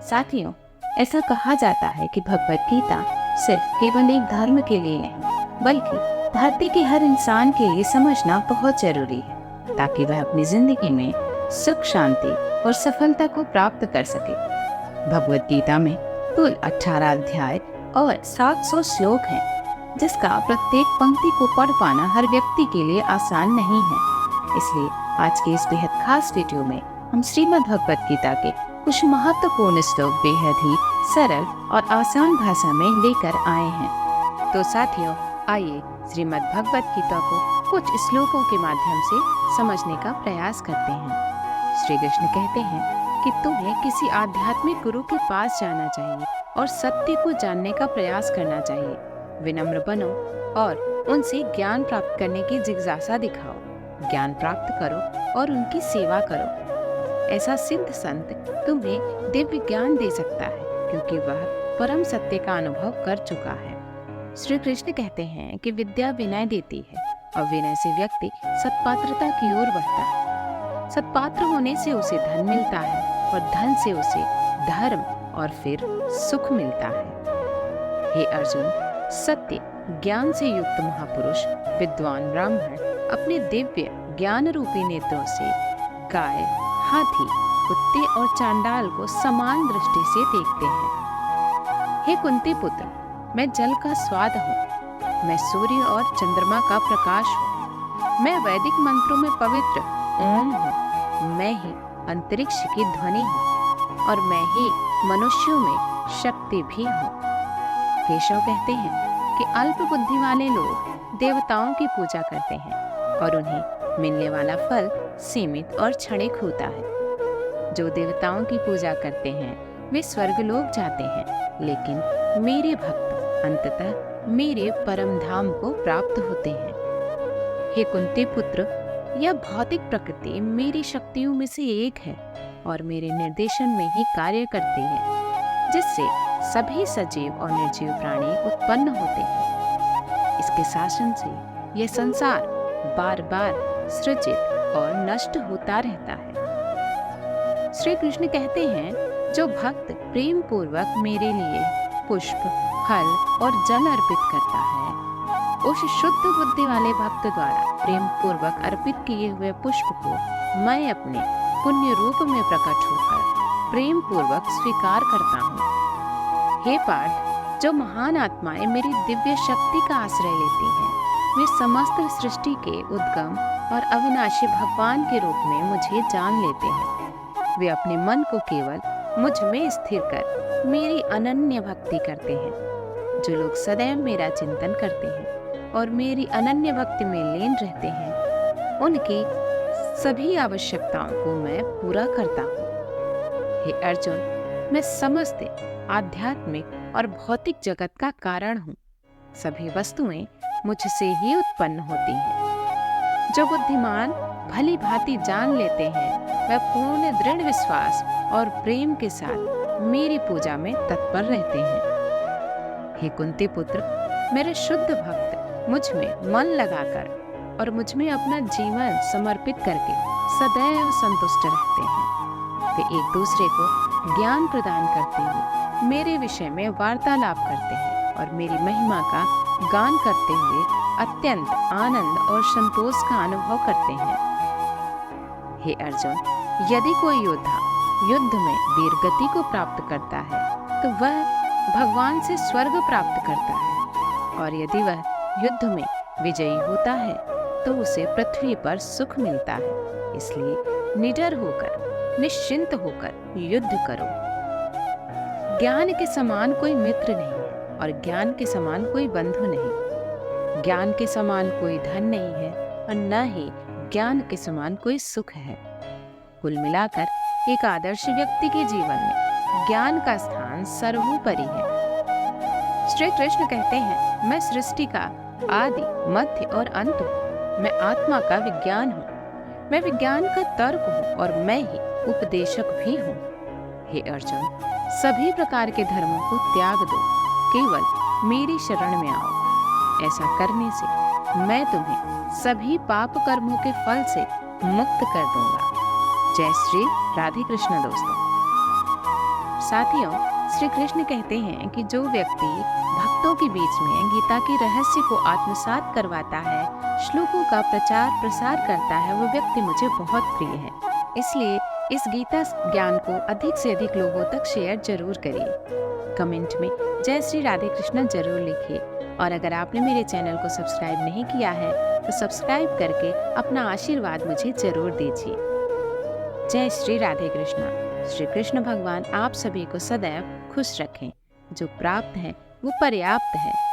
साथियों, ऐसा कहा जाता है कि भगवत गीता सिर्फ केवल एक धर्म के लिए नहीं, बल्कि धरती के हर इंसान के लिए समझना बहुत जरूरी है, ताकि वह अपनी जिंदगी में सुख, शांति और सफलता को प्राप्त कर सके। भगवत गीता में कुल 18 अध्याय और 700 श्लोक हैं, जिसका प्रत्येक पंक्ति को पढ़ पाना हर व्यक्ति के लिए आसान नहीं है। इसलिए आज के इस बेहद खास वीडियो में हम श्रीमद् भगवत गीता के कुछ महत्वपूर्ण श्लोक बेहद ही सरल और आसान भाषा में लेकर आए हैं। तो साथियों, आइए श्रीमद् भगवत गीता को कुछ श्लोकों के माध्यम से समझने का प्रयास करते हैं। श्री कृष्ण कहते हैं कि तुम्हें किसी आध्यात्मिक गुरु के पास जाना चाहिए और सत्य को जानने का प्रयास करना चाहिए। विनम्र बनो और उनसे ज्ञान प्राप्त करने की जिज्ञासा दिखाओ। ज्ञान प्राप्त करो और उनकी सेवा करो। ऐसा सिद्ध संत तुम्हें दिव्य ज्ञान दे सकता है, क्योंकि वह परम सत्य का अनुभव कर चुका है। श्री कृष्ण कहते हैं कि विद्या विनय देती है और विनय से व्यक्ति सत्पात्रता की ओर बढ़ता है। सत्पात्र होने से उसे धन मिलता है और धन से उसे धर्म और फिर सुख मिलता है। हे अर्जुन, सत्य ज्ञान से युक्त महापुरुष विद्वान ब्राह्मण अपने दिव्य ज्ञान रूपी नेत्रों से गाय, हाथी, कुत्ते और चांडाल को समान दृष्टि से देखते हैं। हे कुंती पुत्र, मैं जल का स्वाद हूँ, मैं सूर्य और चंद्रमा का प्रकाश हूँ, मैं वैदिक मंत्रों में पवित्र ओम हूँ, मैं ही अंतरिक्ष की ध्वनि हूँ और मैं ही मनुष्यों में शक्ति भी हूँ। केशव कहते हैं कि अल्प बुद्धि वाले लोग देवताओं की पूजा करते हैं और उन्हें मिलने वाला फल सीमित और क्षणिक होता है। जो देवताओं की पूजा करते हैं वे स्वर्गलोक जाते हैं, लेकिन मेरे भक्त अंततः मेरे परम धाम को प्राप्त होते हैं। हे कुंती पुत्र, यह भौतिक प्रकृति मेरी शक्तियों में से एक है और मेरे निर्देशन में ही कार्य करती है, जिससे सभी सजीव और निर्जीव प्राणी उत्पन्न होते हैं। इसके शासन से यह संसार बार बार सृजित और नष्ट होता रहता है। श्री कृष्ण कहते हैं, जो भक्त प्रेम पूर्वक मेरे लिए पुष्प, फल और जल अर्पित करता है, उस शुद्ध बुद्धि वाले भक्त द्वारा प्रेम पूर्वक अर्पित किए हुए पुष्प को मैं अपने पुण्य रूप में प्रकट होकर प्रेम पूर्वक स्वीकार करता हूँ। हे पार्थ, जो महान आत्माएं मेरी दिव्य शक्ति का आश्रय लेती हैं, वे समस्त सृष्टि के उद्गम और अविनाशी भगवान के रूप में मुझे जान लेते हैं। वे अपने मन को केवल मुझ में स्थिर कर मेरी अनन्य भक्ति करते हैं। जो लोग सदैव मेरा चिंतन करते हैं और मेरी अनन्य भक्ति में लीन रहते हैं, उनकी सभी आवश्यकताओं को मैं पूरा करता हूँ। हे अर्जुन, मैं समस्त आध्यात्मिक और भौतिक जगत का कारण हूँ। सभी वस्तुएं मुझसे ही उत्पन्न होती हैं। जो बुद्धिमान भली भांति जान लेते हैं, वह पूर्ण दृढ़ विश्वास और प्रेम के साथ मेरी पूजा में तत्पर रहते हैं। हे कुंती पुत्र, मेरे शुद्ध भक्त मुझ में मन लगाकर और मुझ में अपना जीवन समर्पित करके सदैव संतुष्ट रहते हैं। वे एक दूसरे को ज्ञान प्रदान करते हुए मेरे विषय में वार्तालाप करते हैं और मेरी महिमा का गान करते हुए अत्यंत आनंद और संतोष का अनुभव करते हैं। हे अर्जुन, यदि कोई योद्धा युद्ध में वीरगति को प्राप्त करता है, तो वह भगवान से स्वर्ग प्राप्त करता है, और यदि वह युद्ध में विजयी होता है तो उसे पृथ्वी पर सुख मिलता है। इसलिए निडर होकर, निश्चिंत होकर युद्ध करो। ज्ञान के समान कोई मित्र नहीं है और ज्ञान के समान कोई बंधु नहीं। ज्ञान के समान कोई धन नहीं है और न ही ज्ञान के समान कोई सुख है। कुल मिलाकर एक आदर्श व्यक्ति के जीवन में ज्ञान का स्थान सर्वोपरि है। श्री कृष्ण कहते हैं, मैं सृष्टि का आदि, मध्य और अंत हूँ। मैं आत्मा का विज्ञान हूँ। मैं विज्ञान का तर्क हूँ और मैं ही उपदेशक भी हूँ। हे अर्जुन, सभी प्रकार के धर्मों को त्याग दो, केवल मेरी शरण में आओ। ऐसा करने से मैं तुम्हें सभी पाप कर्मों के फल से मुक्त कर दूंगा। जय श्री राधे कृष्ण। दोस्तों, साथियों, श्री कृष्ण कहते हैं कि जो व्यक्ति भक्तों के बीच में गीता के रहस्य को आत्मसात करवाता है, श्लोकों का प्रचार प्रसार करता है, वो व्यक्ति मुझे बहुत प्रिय है। इसलिए इस गीता ज्ञान को अधिक से अधिक लोगों तक शेयर जरूर करिए। कमेंट में जय श्री राधे कृष्ण जरूर लिखिए, और अगर आपने मेरे चैनल को सब्सक्राइब नहीं किया है तो सब्सक्राइब करके अपना आशीर्वाद मुझे जरूर दीजिए। जय श्री राधे कृष्ण। श्री कृष्ण भगवान आप सभी को सदैव खुश रखें। जो प्राप्त है वो पर्याप्त है।